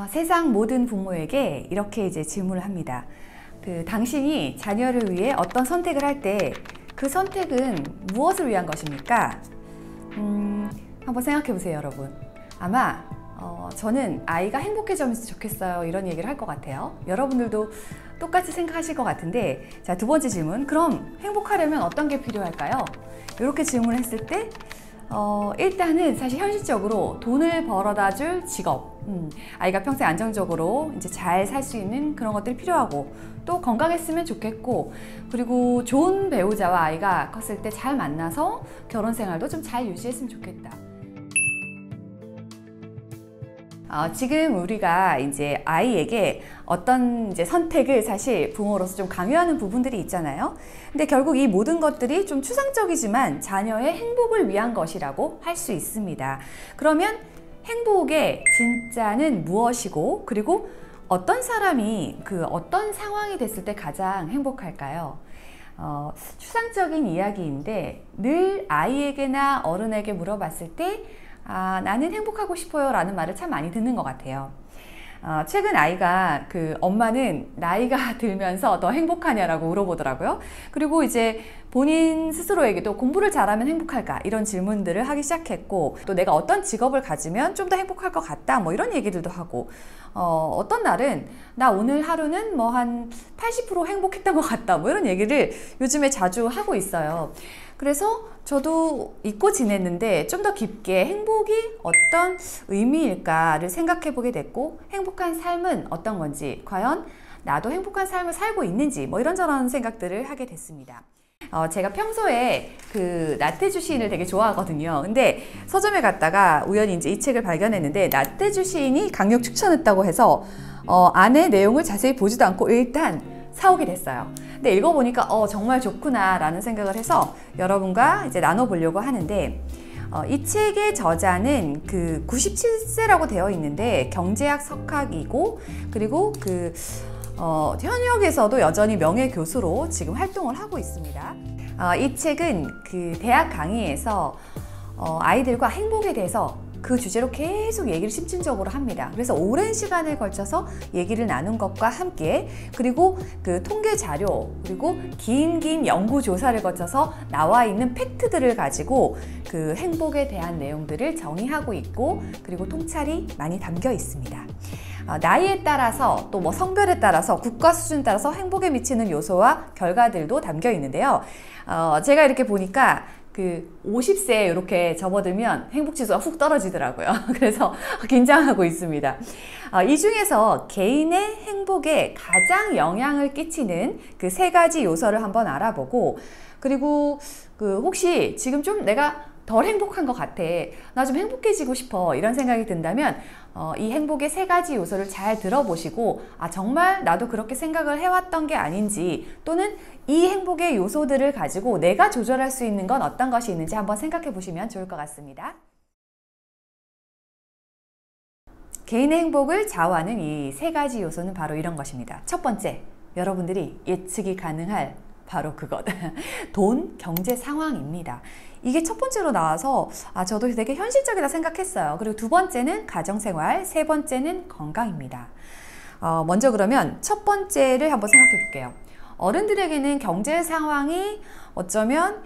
세상 모든 부모에게 이렇게 질문을 합니다. 당신이 자녀를 위해 어떤 선택을 할 때 그 선택은 무엇을 위한 것입니까? 한번 생각해 보세요, 여러분. 아마 저는 아이가 행복해지면 좋겠어요, 이런 얘기를 할 것 같아요. 여러분들도 똑같이 생각하실 것 같은데, 자, 두 번째 질문. 그럼 행복하려면 어떤 게 필요할까요? 이렇게 질문을 했을 때 일단은 사실 현실적으로 돈을 벌어다 줄 직업, 아이가 평생 안정적으로 잘 살 수 있는 그런 것들이 필요하고, 또 건강했으면 좋겠고, 그리고 좋은 배우자와 아이가 컸을 때 잘 만나서 결혼 생활도 좀 잘 유지했으면 좋겠다. 지금 우리가 아이에게 어떤 선택을 사실 부모로서 좀 강요하는 부분들이 있잖아요. 근데 결국 이 모든 것들이 좀 추상적이지만 자녀의 행복을 위한 것이라고 할 수 있습니다. 그러면 행복의 진짜는 무엇이고, 그리고 어떤 사람이 어떤 상황이 됐을 때 가장 행복할까요? 추상적인 이야기인데 늘 아이에게나 어른에게 물어봤을 때 나는 행복하고 싶어요 라는 말을 참 많이 듣는 것 같아요. 최근 아이가 엄마는 나이가 들면서 더 행복하냐라고 물어보더라고요. 그리고 본인 스스로에게도 공부를 잘하면 행복할까, 이런 질문들을 하기 시작했고, 또 내가 어떤 직업을 가지면 좀 더 행복할 것 같다, 뭐 이런 얘기들도 하고, 어떤 날은 나 오늘 하루는 뭐 한 80% 행복했던 것 같다, 뭐 이런 얘기를 요즘에 자주 하고 있어요. 그래서 저도 잊고 지냈는데 좀 더 깊게 행복이 어떤 의미일까를 생각해 보게 됐고, 행복한 삶은 어떤 건지, 과연 나도 행복한 삶을 살고 있는지, 뭐 이런저런 생각들을 하게 됐습니다. 제가 평소에 나태주 시인을 되게 좋아하거든요. 근데 서점에 갔다가 우연히 이 책을 발견했는데, 나태주 시인이 강력 추천했다고 해서 안에 내용을 자세히 보지도 않고 일단 사오게 됐어요. 근데 읽어보니까 정말 좋구나 라는 생각을 해서 여러분과 나눠보려고 하는데, 이 책의 저자는 97세라고 되어 있는데 경제학 석학이고, 그리고 현역에서도 여전히 명예교수로 지금 활동을 하고 있습니다. 이 책은 대학 강의에서 아이들과 행복에 대해서 그 주제로 계속 얘기를 심층적으로 합니다. 그래서 오랜 시간을 걸쳐서 얘기를 나눈 것과 함께, 그리고 통계 자료, 그리고 긴 연구 조사를 거쳐서 나와 있는 팩트들을 가지고 행복에 대한 내용들을 정의하고 있고, 그리고 통찰이 많이 담겨 있습니다. 나이에 따라서, 또 성별에 따라서, 국가 수준에 따라서 행복에 미치는 요소와 결과들도 담겨 있는데요. 제가 이렇게 보니까 50세에 이렇게 접어들면 행복지수가 훅 떨어지더라고요. 그래서 긴장하고 있습니다. 이 중에서 개인의 행복에 가장 영향을 끼치는 세 가지 요소를 한번 알아보고, 그리고 혹시 지금 좀 내가 덜 행복한 것 같아, 나 좀 행복해지고 싶어, 이런 생각이 든다면 이 행복의 세 가지 요소를 잘 들어보시고, 정말 나도 그렇게 생각을 해왔던 게 아닌지, 또는 이 행복의 요소들을 가지고 내가 조절할 수 있는 건 어떤 것이 있는지 한번 생각해 보시면 좋을 것 같습니다. 개인의 행복을 좌우하는 이 세 가지 요소는 바로 이런 것입니다. 첫 번째, 여러분들이 예측이 가능할 바로 그것, 돈, 경제 상황입니다. 이게 첫 번째로 나와서 저도 되게 현실적이다 생각했어요. 그리고 두 번째는 가정생활, 세 번째는 건강입니다. 먼저 그러면 첫 번째를 한번 생각해 볼게요. 어른들에게는 경제 상황이 어쩌면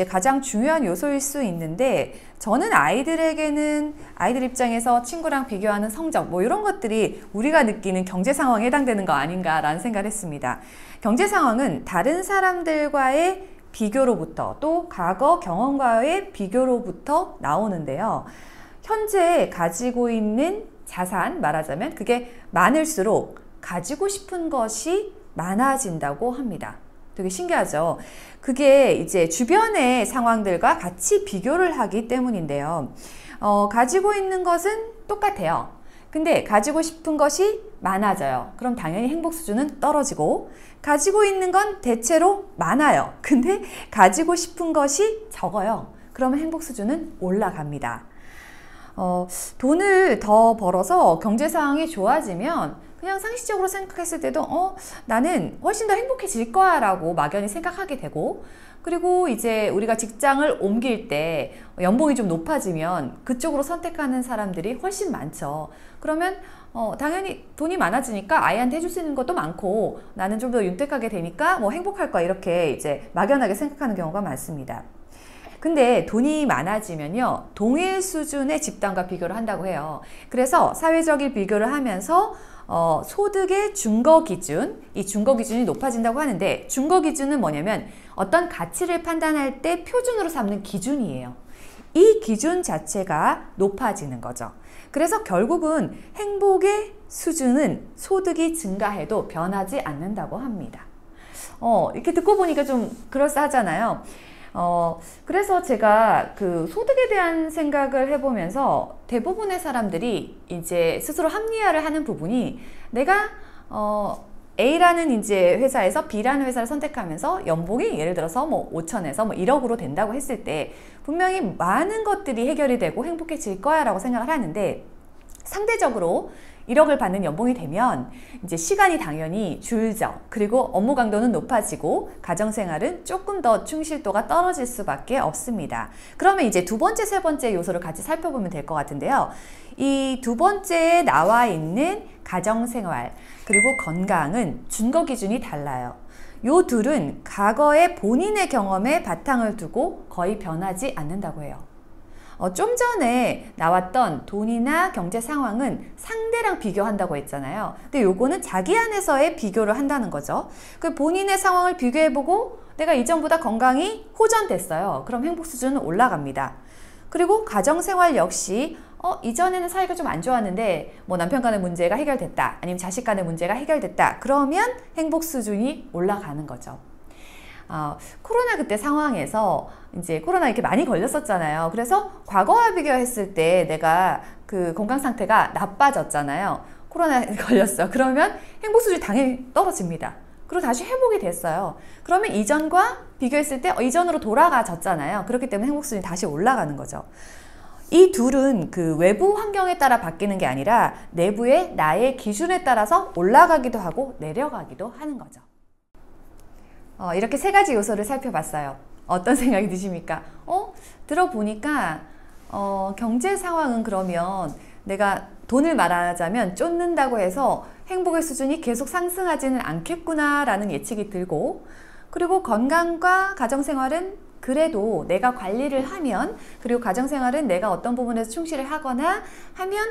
가장 중요한 요소일 수 있는데, 저는 아이들 입장에서 친구랑 비교하는 성적, 뭐 이런 것들이 우리가 느끼는 경제 상황에 해당되는 거 아닌가라는 생각을 했습니다. 경제 상황은 다른 사람들과의 비교로부터, 또 과거 경험과의 비교로부터 나오는데요. 현재 가지고 있는 자산, 말하자면 그게 많을수록 가지고 싶은 것이 많아진다고 합니다. 되게 신기하죠? 그게 주변의 상황들과 같이 비교를 하기 때문인데요. 가지고 있는 것은 똑같아요. 근데 가지고 싶은 것이 많아져요. 그럼 당연히 행복 수준은 떨어지고, 가지고 있는 건 대체로 많아요. 근데 가지고 싶은 것이 적어요. 그러면 행복 수준은 올라갑니다. 돈을 더 벌어서 경제 상황이 좋아지면 그냥 상식적으로 생각했을 때도 나는 훨씬 더 행복해질 거야 라고 막연히 생각하게 되고, 그리고 이제 우리가 직장을 옮길 때 연봉이 좀 높아지면 그쪽으로 선택하는 사람들이 훨씬 많죠. 그러면 당연히 돈이 많아지니까 아이한테 해줄 수 있는 것도 많고 나는 좀 더 윤택하게 되니까 뭐 행복할 거야, 이렇게 이제 막연하게 생각하는 경우가 많습니다. 근데 돈이 많아지면요, 동일 수준의 집단과 비교를 한다고 해요. 그래서 사회적인 비교를 하면서 소득의 준거 기준, 이 준거 기준이 높아진다고 하는데, 준거 기준은 뭐냐면 어떤 가치를 판단할 때 표준으로 삼는 기준이에요. 이 기준 자체가 높아지는 거죠. 그래서 결국은 행복의 수준은 소득이 증가해도 변하지 않는다고 합니다. 이렇게 듣고 보니까 좀 그럴싸하잖아요. 그래서 제가 그 소득에 대한 생각을 해보면서 대부분의 사람들이 이제 스스로 합리화를 하는 부분이, 내가 A라는 이제 회사에서 B라는 회사를 선택하면서 연봉이 예를 들어서 뭐 5천에서 뭐 1억으로 된다고 했을 때 분명히 많은 것들이 해결이 되고 행복해질 거야 라고 생각을 하는데, 상대적으로 1억을 받는 연봉이 되면 이제 시간이 당연히 줄죠. 그리고 업무 강도는 높아지고 가정생활은 조금 더 충실도가 떨어질 수밖에 없습니다. 그러면 이제 두 번째, 세 번째 요소를 같이 살펴보면 될 것 같은데요. 이 두 번째에 나와 있는 가정생활 그리고 건강은 준거 기준이 달라요. 요 둘은 과거의 본인의 경험에 바탕을 두고 거의 변하지 않는다고 해요. 좀 전에 나왔던 돈이나 경제 상황은 상대랑 비교한다고 했잖아요. 근데 요거는 자기 안에서의 비교를 한다는 거죠. 그 본인의 상황을 비교해보고 내가 이전보다 건강이 호전됐어요. 그럼 행복 수준은 올라갑니다. 그리고 가정생활 역시 이전에는 사이가 좀 안 좋았는데 뭐 남편 간의 문제가 해결됐다, 아니면 자식 간의 문제가 해결됐다, 그러면 행복 수준이 올라가는 거죠. 코로나 그때 상황에서 이제 코로나 이렇게 많이 걸렸었잖아요. 그래서 과거와 비교했을 때 내가 그 건강 상태가 나빠졌잖아요. 코로나에 걸렸어. 그러면 행복 수준이 당연히 떨어집니다. 그리고 다시 회복이 됐어요. 그러면 이전과 비교했을 때 이전으로 돌아가졌잖아요. 그렇기 때문에 행복 수준이 다시 올라가는 거죠. 이 둘은 그 외부 환경에 따라 바뀌는 게 아니라 내부의 나의 기준에 따라서 올라가기도 하고 내려가기도 하는 거죠. 이렇게 세 가지 요소를 살펴봤어요. 어떤 생각이 드십니까? 들어보니까 경제 상황은 그러면 내가 돈을 말하자면 쫓는다고 해서 행복의 수준이 계속 상승하지는 않겠구나 라는 예측이 들고, 그리고 건강과 가정생활은 그래도 내가 관리를 하면, 그리고 가정생활은 내가 어떤 부분에서 충실을 하거나 하면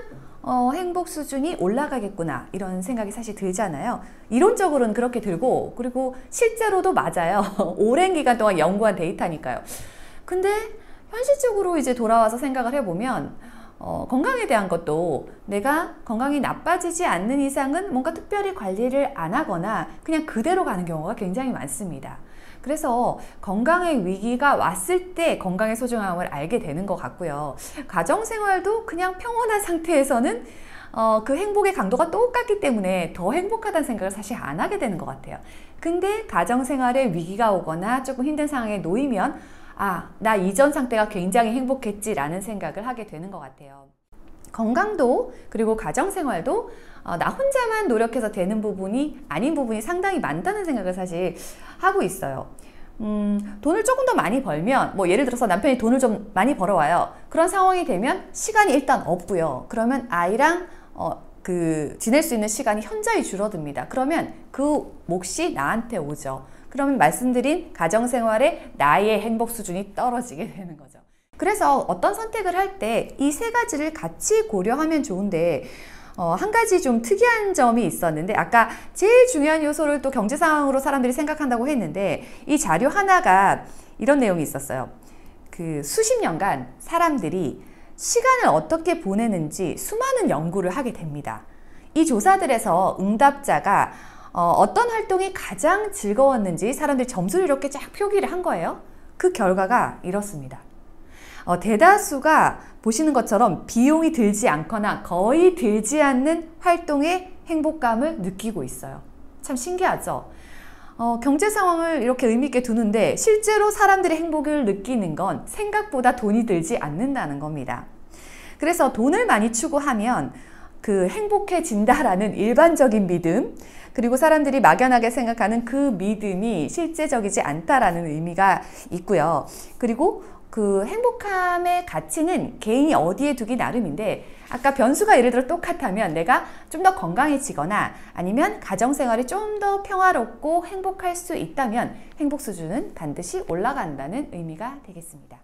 행복 수준이 올라가겠구나, 이런 생각이 사실 들잖아요. 이론적으로는 그렇게 들고, 그리고 실제로도 맞아요. 오랜 기간 동안 연구한 데이터니까요. 근데 현실적으로 이제 돌아와서 생각을 해보면 건강에 대한 것도 내가 건강이 나빠지지 않는 이상은 뭔가 특별히 관리를 안 하거나 그냥 그대로 가는 경우가 굉장히 많습니다. 그래서 건강의 위기가 왔을 때 건강의 소중함을 알게 되는 것 같고요. 가정생활도 그냥 평온한 상태에서는 그 행복의 강도가 똑같기 때문에 더 행복하다는 생각을 사실 안 하게 되는 것 같아요. 근데 가정생활에 위기가 오거나 조금 힘든 상황에 놓이면 나 이전 상태가 굉장히 행복했지라는 생각을 하게 되는 것 같아요. 건강도 그리고 가정생활도 나 혼자만 노력해서 되는 부분이 아닌 부분이 상당히 많다는 생각을 사실 하고 있어요. 돈을 조금 더 많이 벌면, 뭐 예를 들어서 남편이 돈을 좀 많이 벌어와요. 그런 상황이 되면 시간이 일단 없고요. 그러면 아이랑 지낼 수 있는 시간이 현저히 줄어듭니다. 그러면 그 몫이 나한테 오죠. 그러면 말씀드린 가정생활에 나의 행복 수준이 떨어지게 되는 거죠. 그래서 어떤 선택을 할 때 이 세 가지를 같이 고려하면 좋은데, 한 가지 좀 특이한 점이 있었는데, 아까 제일 중요한 요소를 또 경제 상황으로 사람들이 생각한다고 했는데, 이 자료 하나가 이런 내용이 있었어요. 그 수십 년간 사람들이 시간을 어떻게 보내는지 수많은 연구를 하게 됩니다. 이 조사들에서 응답자가 어떤 활동이 가장 즐거웠는지 사람들이 점수를 이렇게 쫙 표기를 한 거예요. 그 결과가 이렇습니다. 대다수가 보시는 것처럼 비용이 들지 않거나 거의 들지 않는 활동에 행복감을 느끼고 있어요. 참 신기하죠? 경제 상황을 이렇게 의미 있게 두는데 실제로 사람들이 행복을 느끼는 건 생각보다 돈이 들지 않는다는 겁니다. 그래서 돈을 많이 추구하면 그 행복해진다라는 일반적인 믿음, 그리고 사람들이 막연하게 생각하는 그 믿음이 실제적이지 않다라는 의미가 있고요. 그리고 그 행복함의 가치는 개인이 어디에 두기 나름인데, 아까 변수가 예를 들어 똑같다면 내가 좀 더 건강해지거나 아니면 가정생활이 좀 더 평화롭고 행복할 수 있다면 행복 수준은 반드시 올라간다는 의미가 되겠습니다.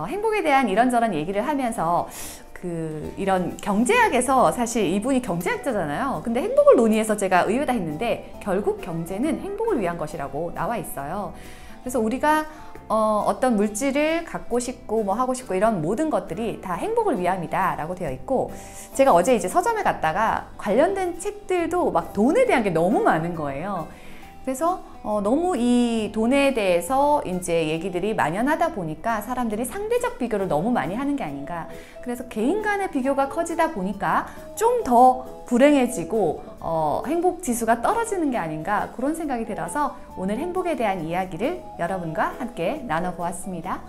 행복에 대한 이런저런 얘기를 하면서 이런 경제학에서, 사실 이분이 경제학자잖아요. 근데 행복을 논의해서 제가 의외다 했는데 결국 경제는 행복을 위한 것이라고 나와 있어요. 그래서 우리가 어떤 물질을 갖고 싶고 뭐 하고 싶고 이런 모든 것들이 다 행복을 위함이다 라고 되어 있고, 제가 어제 이제 서점에 갔다가 관련된 책들도 막 돈에 대한 게 너무 많은 거예요. 그래서 너무 이 돈에 대해서 이제 얘기들이 만연하다 보니까 사람들이 상대적 비교를 너무 많이 하는 게 아닌가. 그래서 개인 간의 비교가 커지다 보니까 좀 더 불행해지고 행복 지수가 떨어지는 게 아닌가, 그런 생각이 들어서 오늘 행복에 대한 이야기를 여러분과 함께 나눠보았습니다.